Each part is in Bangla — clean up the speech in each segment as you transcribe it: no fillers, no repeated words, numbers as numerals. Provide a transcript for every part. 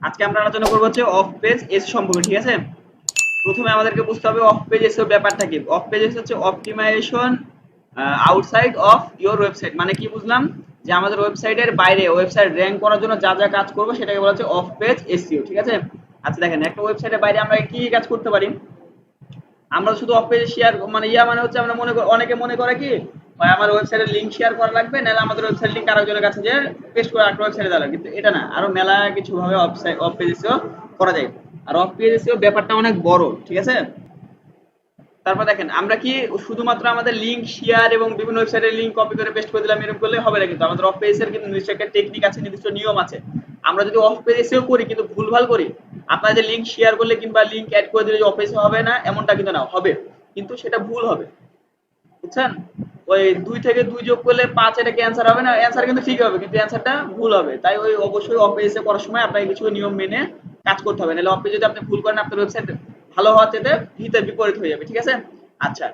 আজকে আমরা আলোচনা করবো হচ্ছে অফ পেজ এস সম্পর্কে, ঠিক আছে। প্রথমে আমাদেরকে বুঝতে হবে অফ পেজ এসইও ব্যাপারটা কি। অফ পেজ এস হচ্ছে optimization outside of your website. মানে কি বুঝলাম, যে আমাদের ওয়েবসাইটের বাইরে ওয়েবসাইট র্যাঙ্ক করার জন্য যা যা কাজ করবো সেটাকে বলা হচ্ছে অফ পেজ এসইও, ঠিক আছে। আচ্ছা দেখেন, একটা ওয়েবসাইটের বাইরে আমরা কি কি কাজ করতে পারি। আমরা শুধু অফ পেজে শেয়ার মানে মানে হচ্ছে আমরা অনেকে মনে করে কি, ভাই আমার ওয়েবসাইটের লিংক শেয়ার করা লাগবে, নাহলে আমাদের ওয়েবসাইট লিংক আরেকজনের কাছে যে পেস্ট করে আরেকটা ওয়েবসাইটে দেওয়া, কিন্তু এটা না, আরো মেলা কিছু ভাবে অফ পেজ এসইও করা যায়। আর অফ পেজ এসইও ব্যাপারটা অনেক বড়, ঠিক আছে। তারপর দেখেন, আমরা কি শুধুমাত্র আমাদের লিংক শেয়ার এবং বিভিন্ন ওয়েবসাইটের লিংক কপি করে পেস্ট করে দিলাম এরকম করলে হবে না, কিন্তু আমাদের অফ পেজের কিন্তু নির্দিষ্ট একটা টেকনিক আছে, নির্দিষ্ট নিয়ম আছে। আমরা যদি অফ পেজ এসেও করি কিন্তু ভুলভাল করি, আপনারা যে লিংক শেয়ার করলে কিংবা লিংক অ্যাড করে দিলে যে অফ পেজে হবে না এমনটা কিন্তু না, হবে, কিন্তু সেটা ভুল হবে, বুঝছেন। ওই 2 থেকে 2 যোগ করলে 5 এটা কি অ্যান্সার হবে না, অ্যান্সার কিন্তু ঠিক হবে কিন্তু অ্যান্সারটা ভুল হবে। তাই ওই অবশ্যই অফ পেজে করার সময় আপনাকে কিছু নিয়ম মেনে কাজ করতে হবে, নাহলে অফ পেজে যদি আপনি ভুল করেন আপনার ওয়েবসাইট ভালো হওয়ার চাইতে হিতে বিপরীত হয়ে যাবে, ঠিক আছে। আচ্ছা,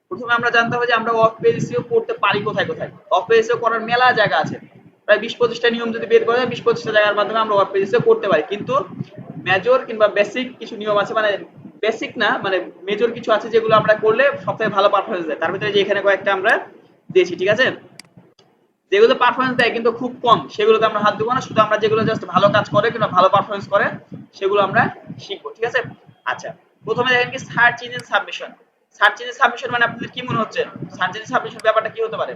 প্রথমে আমরা জানতে হবে যে আমরা অফ পেজ এসইও করতে পারি কোথায় কোথায়। অফ পেজ এসইও করার মেলা জায়গা আছে, প্রায় 20-25টা নিয়ম যদি বের করা যায় 20-25টা জায়গার মাধ্যমে আমরা অফ পেজ এসইও করতে পারি, কিন্তু মেজর কিংবা বেসিক কিছু নিয়ম আছে, মানে বেসিক না, মানে মেজর কিছু আছে যেগুলো আমরা করলে সবথেকে ভালো পারফরমেন্স দেয়। তার ভিতরে যে এখানে কয়েকটা আমরা দিয়েছি, ঠিক আছে। যেগুলো পারফরমেন্স দেয় কিন্তু খুব কম সেগুলোতে আমরা হাত দেবো না, শুধু আমরা যেগুলো জাস্ট ভালো কাজ করে কিংবা ভালো পারফরমেন্স করে সেগুলো আমরা শিখবো, ঠিক আছে। আচ্ছা, প্রথমে দেখেন কি search engine submission. Search engine submission মানে আপনাদের কি মনে হচ্ছে, সার্চ ইঞ্জিন সাবমিশন ব্যাপারটা কি হতে পারে।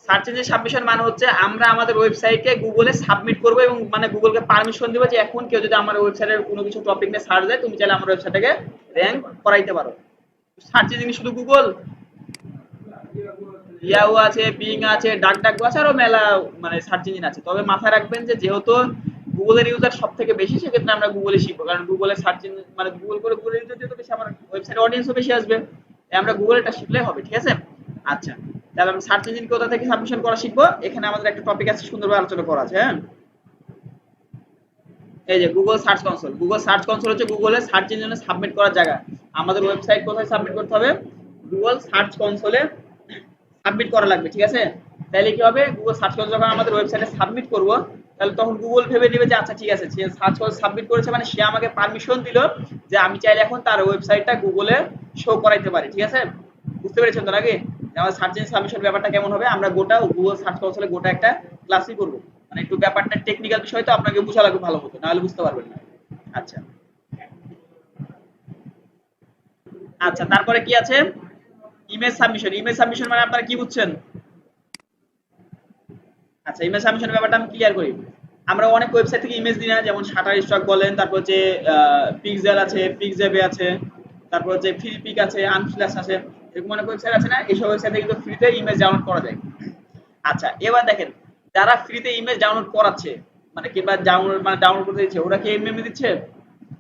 সার্চ ইঞ্জিন সাবমিশন মানে হচ্ছে আমরা আমাদের ওয়েবসাইটকে গুগলে সাবমিট করব এবং মানে গুগলকে পারমিশন দেব যে এখন কেউ যদি আমার ওয়েবসাইটের কোনো কিছু টপিক নিয়ে সার্চ দেয় তুমি চাইলে আমার ওয়েবসাইটটাকে র‍্যাঙ্ক করাইতে পারো। সার্চ ইঞ্জিন শুধু গুগল, ইয়াহু আছে, বিং আছে, ডাকডাকো আছে, আরো মেলা মানে সার্চ ইঞ্জিন আছে। তবে মাথায় রাখবেন যে যেহেতু গুগলের ইউজার সব থেকে বেশি, সেক্ষেত্রে আমরা গুগলে শিখবো, কারণ গুগলের সার্চ ইঞ্জিন মানে গুগল করে গুগলের ইউজার যেহেতু বেশি, আমার ওয়েবসাইট অডিয়েন্সও বেশি আসবে, তাই আমরা গুগলটা শিখলে হবে, ঠিক আছে। আচ্ছা, তাহলে আমরা সার্চ ইঞ্জিন কোথা থেকে সাবমিশন করা শিখবো। এখানে আমাদের একটা টপিক আছে সুন্দরভাবে আলোচনা করা আছে, হ্যাঁ। এই যে Google search console. Google search console হচ্ছে গুগলের সার্চ ইঞ্জিনে সাবমিট করার জায়গা। আমাদের ওয়েবসাইট কোথায় সাবমিট করতে হবে, গুগল সার্চ কনসোলে সাবমিট করা লাগবে, ঠিক আছে। তাহলে কি হবে, গুগল সার্চ কনসোল যখন আমাদের ওয়েবসাইটে সাবমিট করব, তাহলে তখন গুগল ভেবে নেবে যে আচ্ছা ঠিক আছে, সে সার্চ কনসোল সাবমিট করেছে মানে সে আমাকে পারমিশন দিল যে আমি চাইলে এখন তার ওয়েবসাইটটা গুগলে শো করাইতে পারি, ঠিক আছে। বুঝতে পেরেছেন তো নাকি, আমাদের সার্চ ইঞ্জিন সাবমিশন ব্যাপারটা কেমন হবে। আমরা গোটা গুগল সার্চ কনসোলে গোটা একটা ক্লাসই করব, মানে একটু ব্যাপারটা টেকনিক্যাল বিষয়, তো আপনাকে বোঝা লাগবে ভালো মতো, নাহলে বুঝতে পারবেন না। আচ্ছা আচ্ছা, তারপরে কি আছে, ইমেজ সাবমিশন। ইমেজ সাবমিশন মানে আপনারা কি বুঝছেন। আচ্ছা, ইমেজ সাবমিশনের ব্যাপারটা আমি ক্লিয়ার করি। আমরা অনেক ওয়েবসাইট থেকে ইমেজ দিই না, যেমন শাটার স্টক বলেন, তারপর হচ্ছে পিক্সেল আছে, পিক্সেবে আছে, তারপর হচ্ছে ফ্লিপিক আছে, আনফ্ল্যাশ আছে, এরকম অনেক ওয়েবসাইট আছে না, এইসব ওয়েবসাইটে কিন্তু ফ্রিতে ইমেজ ডাউনলোড করা যায়। আচ্ছা, এবার দেখেন, যারা ফ্রিতে ইমেজ ডাউনলোড করাচ্ছে মানে কিংবা ডাউনলোড করতে দিচ্ছে, ওরা কি এমনি এমনি দিচ্ছে,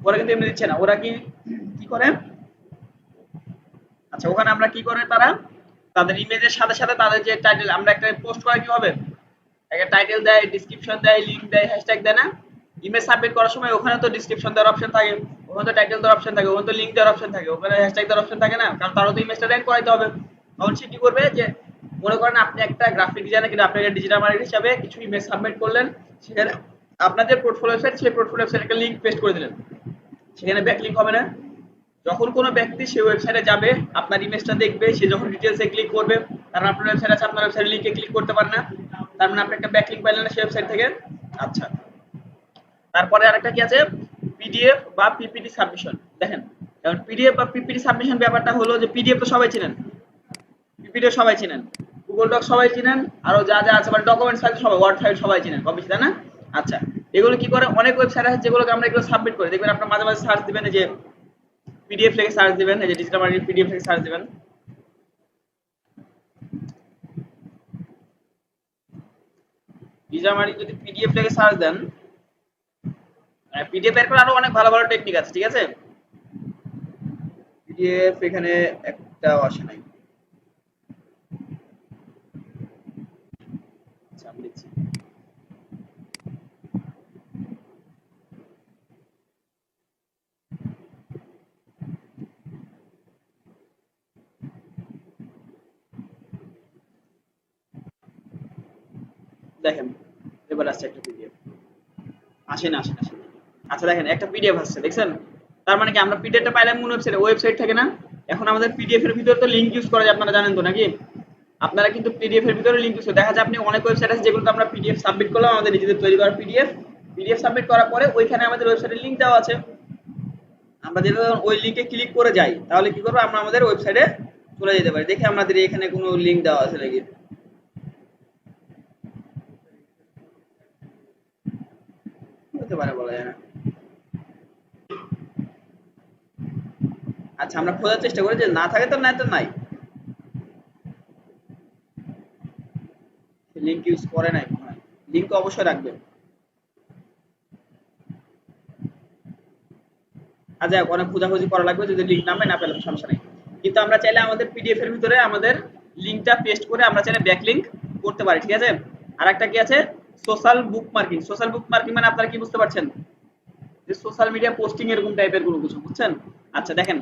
ওরা কিন্তু এমনি দিচ্ছে না। ওরা কি কি করে, আচ্ছা ওখানে আমরা কি করে, তারা তাদের ইমেজের সাথে সাথে তাদের যে টাইটেল, আমরা একটা পোস্ট করা কি হবে, একটা টাইটেল দেয়, ডেসক্রিপশন দেয়, লিংক দেয়, হ্যাশট্যাগ দেয় না। ইমেজ সাবমিট করার সময় ওখানে তো ডেসক্রিপশন দেওয়ার অপশন থাকে, ওখানে তো টাইটেল দেওয়ার অপশন থাকে, ওখানে তো লিংক দেওয়ার অপশন থাকে, ওখানে হ্যাশট্যাগ দেওয়ার অপশন থাকে না, কারণ তারও তো ইমেজটা র্যাঙ্ক করাইতে হবে। তখন সে কি করবে, যে মনে করেন আপনি একটা গ্রাফিক ডিজাইনার কিন্তু আপনি একটা ডিজিটাল মার্কেটার হিসাবে কিছু ইমেজ সাবমিট করলেন, সেখানে আপনাদের পোর্টফোলিও ওয়েবসাইট, সেই পোর্টফোলিও ওয়েবসাইটে একটা লিংক পেস্ট করে দিলেন, সেখানে ব্যাকলিংক হবে না। যখন কোনো ব্যক্তি সেই ওয়েবসাইটে যাবে, আপনার ইমেজটা দেখবে, সে যখন ডিটেলসে ক্লিক করবে, কারণ আপনার ওয়েবসাইট আছে, আপনার ওয়েবসাইটের লিংকে ক্লিক করতে পারে না, তার মানে আপনি একটা ব্যাকলিংক পাইলেন না সেই ওয়েবসাইট থেকে। আচ্ছা, তারপরে আরেকটা কি আছে, পিডিএফ বা পিপিটি সাবমিশন। দেখেন, কারণ পিডিএফ বা পিপিটি সাবমিশন ব্যাপারটা হলো যে পিডিএফ তো সবাই চিনেন, পিপিটিও সবাই চিনেন, গুগল ডক সবাই চিনেন, আরো যা যা আছে মানে ডকুমেন্ট ফাইল সবাই, ওয়ার্ড ফাইল সবাই চিনেন কম বেশি, তাই না। আচ্ছা, এগুলো কি করে, অনেক ওয়েবসাইট আছে যেগুলোকে আমরা এগুলো সাবমিট করি, দেখবেন আপনার মাঝে মাঝে সার্চ দিবেন, যে পিডিএফ লিখে সার্চ দিবেন, এই যে ডিজিটাল মার্কেটিং পিডিএফ লিখে সার্চ দিবেন, ডিজিটাল মার্কেটিং যদি পিডিএফ লিখে সার্চ দেন, পিডিএফ এর পর আরো অনেক ভালো ভালো টেকনিক আছে, ঠিক আছে। পিডিএফ এখানে একটাও আসে নাই, আচ্ছা আমি লিখছি। দেখেন, এবার আসছে একটা পিডিএফ, আসে না আসে না আসে না। আচ্ছা দেখেন একটা পিডিএফ আসছে দেখছেন, তার মানে কি আমরা পিডিএফটা পাইলাম কোন ওয়েবসাইটে, ওয়েবসাইট থেকে না। এখন আমাদের পিডিএফ এর ভিতরে তো লিংক ইউজ করা যায়, আপনারা জানেন তো নাকি? আপনারা কিন্তু পিডিএফ এর ভিতরে লিংক ইউজ দেখা যায়, আপনি অনেক ওয়েবসাইট আছে যেগুলোতে আমরা পিডিএফ সাবমিট করলাম, আমাদের নিজেদের তৈরি করা পিডিএফ, পিডিএফ সাবমিট করার পরে ওইখানে আমাদের ওয়েবসাইটের লিংক দেওয়া আছে। আমরা যদি ওই লিংকে ক্লিক করে যাই তাহলে কি করবো, আমরা আমাদের ওয়েবসাইটে চলে যেতে পারি। দেখি আমাদের এখানে কোনো লিংক দেওয়া আছে নাকি। হতে পারে, বলা যায় না। আচ্ছা আমরা খোঁজার চেষ্টা করি, যে না থাকে তো নাই তো নাই। লিংক ইউজ করে নাই মনে হয়, লিংক তো অবশ্যই রাখবেন। আচ্ছা অনেক খোঁজাখুঁজি করা লাগবে, যদি লিংক নামে না পেলাম সমস্যা নেই। কিন্তু আমরা চাইলে আমাদের পিডিএফ এর ভিতরে আমাদের লিংকটা পেস্ট করে আমরা চাইলে ব্যাকলিংক করতে পারি, ঠিক আছে? আর একটা কি আছে, সোশ্যাল বুক মার্কিং। সোশ্যাল বুক মার্কিং মানে আপনারা কি বুঝতে পারছেন, যে সোশ্যাল মিডিয়া পোস্টিং এরকম টাইপের কোনো কিছু, বুঝছেন? আচ্ছা দেখেন,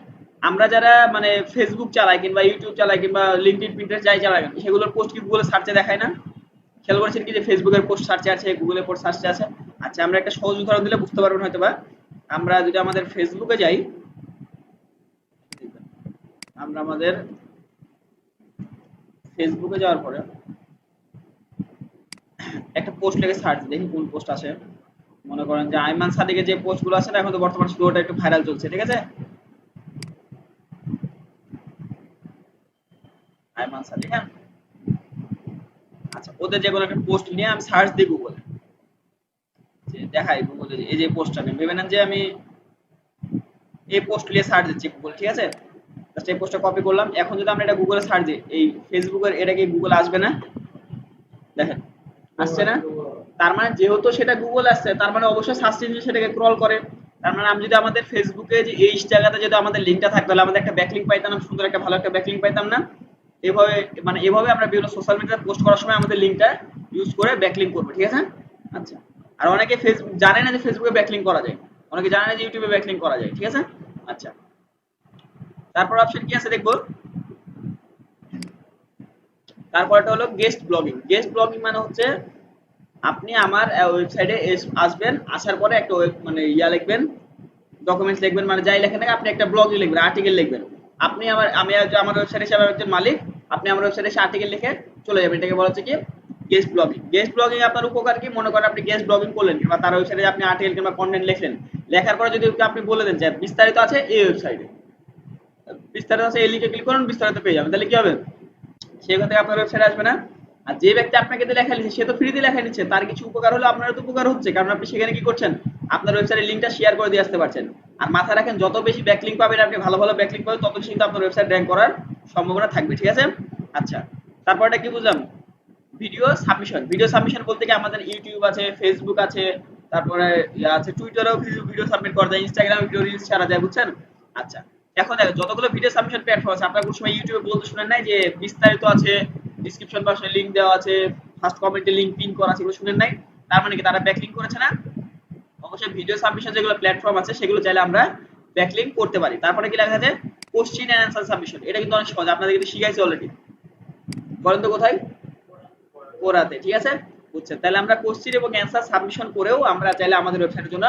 আমরা যারা মানে ফেসবুক চালাই কিংবা ইউটিউব চালাই কিংবা লিঙ্কডইন প্রিন্টারেস্ট যাই চালাই, সেগুলোর পোস্ট কি গুগলে সার্চে দেখায় না? খেয়াল করেছেন কি যে ফেসবুকের পোস্ট সার্চে আছে, গুগলের পোস্ট সার্চে আছে? আচ্ছা আমরা একটা সহজ উদাহরণ দিলে বুঝতে পারবেন হয়তো বা। আমরা যদি আমাদের ফেসবুকে যাই, আমরা আমাদের ফেসবুকে যাওয়ার পরে একটা পোস্ট লিখে সার্চ দেখি কোন পোস্ট আসে। মনে করেন যে আইমান সাদিকের যে পোস্টগুলো আছে না, এখন তো বর্তমান শুরুটা একটু ভাইরাল চলছে, ঠিক আছে? আইমান সাদিক, হ্যাঁ। আচ্ছা ওদের যে কোনো একটা পোস্ট নিয়ে আমি সার্চ দিই গুগলে, যে দেখাই গুগলে এই যে পোস্টটা নিয়ে, ভেবে নেন যে আমি এই পোস্ট নিয়ে সার্চ দিচ্ছি গুগল, ঠিক আছে? জাস্ট এই পোস্টটা কপি করলাম। এখন যদি আমরা এটা গুগলে সার্চ দিই, এই ফেসবুকের এটা কি গুগল আসবে না? দেখেন আসছে না। তার মানে যেহেতু সেটা গুগল আসছে, তার মানে অবশ্যই সার্চ ইঞ্জিন সেটাকে ক্রল করে। তার মানে আমি যদি আমাদের ফেসবুকে যে এই জায়গাতে যদি আমাদের লিঙ্কটা থাকতো, তাহলে আমাদের একটা ব্যাকলিঙ্ক পাইতাম, সুন্দর একটা ভালো একটা ব্যাকলিঙ্ক পাইতাম না? এভাবে মানে এভাবে আমরা বিভিন্ন সোশ্যাল মিডিয়াতে পোস্ট করার সময় আমাদের লিঙ্কটা ইউজ করে ব্যাকলিঙ্ক করবো, ঠিক আছে? আচ্ছা আর অনেকে ফেসবুক জানে না যে ফেসবুকে ব্যাকলিঙ্ক করা যায়, অনেকে জানে না যে ইউটিউবে ব্যাকলিঙ্ক করা যায়, ঠিক আছে? আচ্ছা তারপর অপশন কি আছে দেখবো। তারপরটা হলো গেস্ট ব্লগিং। গেস্ট ব্লগিং মানে হচ্ছে আপনি আমার ওয়েবসাইটে আসবেন, আসার পরে একটা মানে লিখবেন, ডকুমেন্টস লিখবেন, মানে যাই লেখেন না আপনি একটা ব্লগ লিখবেন, আর্টিকেল লিখবেন। আপনি আমার ওয়েবসাইটে এসে একজন মালিক, আপনি আমার ওয়েবসাইটে এসে আর্টিকেল লিখে চলে যাবেন, এটাকে বলা হচ্ছে কি গেস্ট ব্লগিং। গেস্ট ব্লগিং আপনার উপকার কি, মনে করেন আপনি গেস্ট ব্লগিং করলেন কিংবা তার ওয়েবসাইটে আপনি আর্টিকেল কিংবা কন্টেন্ট লিখলেন, লেখার পরে যদি আপনি বলে দেন যে বিস্তারিত আছে এই ওয়েবসাইটে, বিস্তারিত আছে এই লিখে ক্লিক করুন, বিস্তারিত পেয়ে যাবেন, তাহলে কি হবে, সেখান থেকে আপনার ওয়েবসাইটে আসবে না? আর যে ব্যক্তি আপনাকে দিয়ে লেখা লিখছে সে তো ফ্রিতে লেখা নিচ্ছে, তার কিছু উপকার হলে আপনারও তো উপকার হচ্ছে, কারণ আপনি সেখানে কি করছেন, আপনার ওয়েবসাইটের লিঙ্কটা শেয়ার করে দিয়ে আসতে পারছেন। আর মাথায় রাখেন যত বেশি ব্যাকলিঙ্ক পাবেন, আপনি ভালো ভালো ব্যাকলিঙ্ক পাবেন, তত বেশি কিন্তু আপনার ওয়েবসাইট র্যাঙ্ক করার সম্ভাবনা থাকবে, ঠিক আছে? আচ্ছা তারপরটা কি বুঝলাম, ভিডিও সাবমিশন। ভিডিও সাবমিশন বলতে কি আমাদের ইউটিউব আছে, ফেসবুক আছে, তারপরে আছে টুইটারেও ভিডিও সাবমিট করা যায়, ইনস্টাগ্রামে ভিডিও রিলস ছাড়া যায়, বুঝছেন? আচ্ছা এখন দেখো যতগুলো ভিডিও সাবমিশন প্ল্যাটফর্ম আছে, আপনারা কোনো সময় ইউটিউবে বলতে শুনেন নাই যে বিস্তারিত আছে, ডিসক্রিপশন বক্সে লিংক দেওয়া আছে, ফার্স্ট কমেন্টে লিংক পিন করা আছে, এগুলো শুনেন নাই? তার মানে কি তারা ব্যাকলিংক করেছে না? অবশ্যই ভিডিও সাবমিশন যেগুলো প্ল্যাটফর্ম আছে সেগুলো চাইলে আমরা ব্যাকলিংক করতে পারি। তারপরে কি লেখা আছে, কোশ্চেন এন্ড অ্যান্সার সাবমিশন। এটা কিন্তু অনেক সহজ, আপনাদের কিন্তু শিখাইছে অলরেডি। বলেন তো কোথায়? কোরাতে, ঠিক আছে? বুঝছেন? তাহলে আমরা কোশ্চেন এবং অ্যান্সার সাবমিশন করেও আমরা চাইলে আমাদের ওয়েবসাইটের জন্য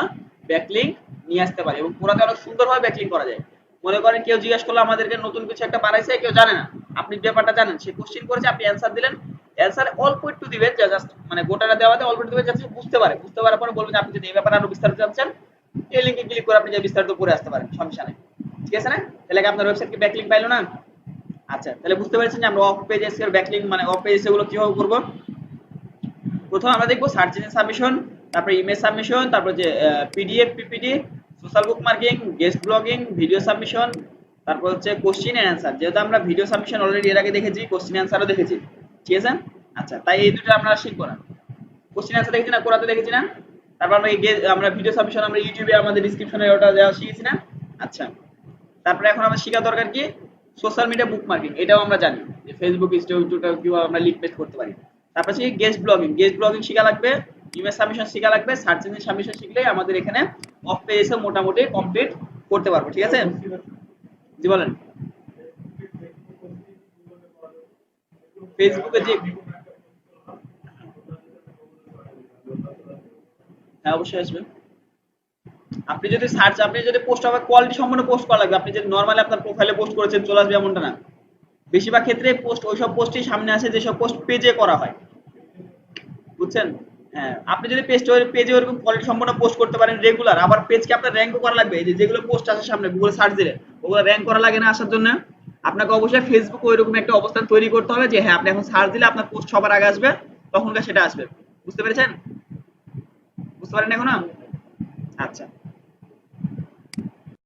ব্যাকলিংক নিয়ে আসতে পারি, এবং কোরাতে অনেক সুন্দরভাবে ব্যাকলিংক করা যায়। মনে করেন কেউ জিজ্ঞেস করলো আমাদেরকে নতুন কিছু একটা বানাইছে, কেউ জানে না, আপনি ব্যাপারটা জানেন, সে কোশ্চেন করেছে, আপনি অ্যান্সার দিলেন, অ্যান্সার অল্প একটু দিবেন, জাস্ট মানে গোটাটা দেওয়াতে অল্প একটু দিবেন যাতে বুঝতে পারে, বুঝতে পারার পরে বলবেন আপনি যদি এই ব্যাপারে আরো বিস্তারিত জানছেন, এই লিংকে ক্লিক করে আপনি যে বিস্তারিত পড়ে আসতে পারেন, সমস্যা নেই, ঠিক আছে না? তাহলে কি আপনার ওয়েবসাইট কি ব্যাকলিংক পাইলো না? আচ্ছা তাহলে বুঝতে পেরেছেন যে আমরা অফ পেজ এসইও এর ব্যাকলিংক মানে অফ পেজ এসইও গুলো কিভাবে করব। প্রথমে আমরা দেখবো সার্চ ইঞ্জিন সাবমিশন, তারপরে ইমেজ সাবমিশন, তারপর যে PDF, PPT, social bookmarking, guest blogging, video submission, তারপর হচ্ছে কোশ্চেন এন্ড অ্যান্সার। যেহেতু আমরা ভিডিও সাবমিশন অলরেডি এর আগে দেখেছি, কোশ্চেন অ্যান্সারও দেখেছি, ঠিক আছে? আচ্ছা তাই এই দুটো আমরা শিখবো না। কোশ্চেন অ্যান্সার দেখেছি না, কোরাতে দেখেছি না? তারপর আমরা ভিডিও সাবমিশন আমরা ইউটিউবে আমাদের ডেসক্রিপশনে ওটা দেওয়া শিখেছি না? আচ্ছা তারপরে এখন আমাদের শেখা দরকার কি, সোশ্যাল মিডিয়া বুক মার্কিং। এটাও আমরা জানি যে ফেসবুক, ইনস্টাগ্রাম কিভাবে আমরা লিঙ্ক পেস্ট করতে পারি। তারপর হচ্ছে গেস্ট ব্লগিং। গেস্ট ব্লগিং শেখা লাগবে, ইমেজ সাবমিশন শেখা লাগবে, সার্চ ইঞ্জিন সাবমিশন শিখলে আমাদের এখানে অফ পেজ এসে মোটামুটি কমপ্লিট করতে পারবো, ঠিক আছে? জি বলেন। ফেসবুকে যে হ্যাঁ অবশ্যই আসবে। আপনি যদি পোস্ট হবে কোয়ালিটি সম্পন্ন পোস্ট করা লাগবে। আপনি যদি নরমালি আপনার প্রোফাইলে পোস্ট করেছেন চলে আসবে এমনটা না। বেশিরভাগ ক্ষেত্রে পোস্ট ওইসব পোস্টই সামনে আসে যেসব পোস্ট পেজে করা হয়, বুঝছেন? হ্যাঁ, আপনি যদি পেজে ওরকম কোয়ালিটি সম্পন্ন পোস্ট করতে পারেন রেগুলার, আবার পেজকে আপনার র্যাঙ্কও করা লাগবে। এই যে যেগুলো পোস্ট আসে সামনে গুগল সার্চ দিলে ওগুলো র্যাঙ্ক করা লাগে না আসার জন্য, আপনাকে অবশ্যই ফেসবুকে ওইরকম একটা অবস্থান তৈরি করতে হবে যে হ্যাঁ আপনি এখন সার্চ দিলে আপনার পোস্ট সবার আগে আসবে, তখনকার সেটা আসবে। বুঝতে পেরেছেন? বুঝতে পারেন এখনো? আচ্ছা।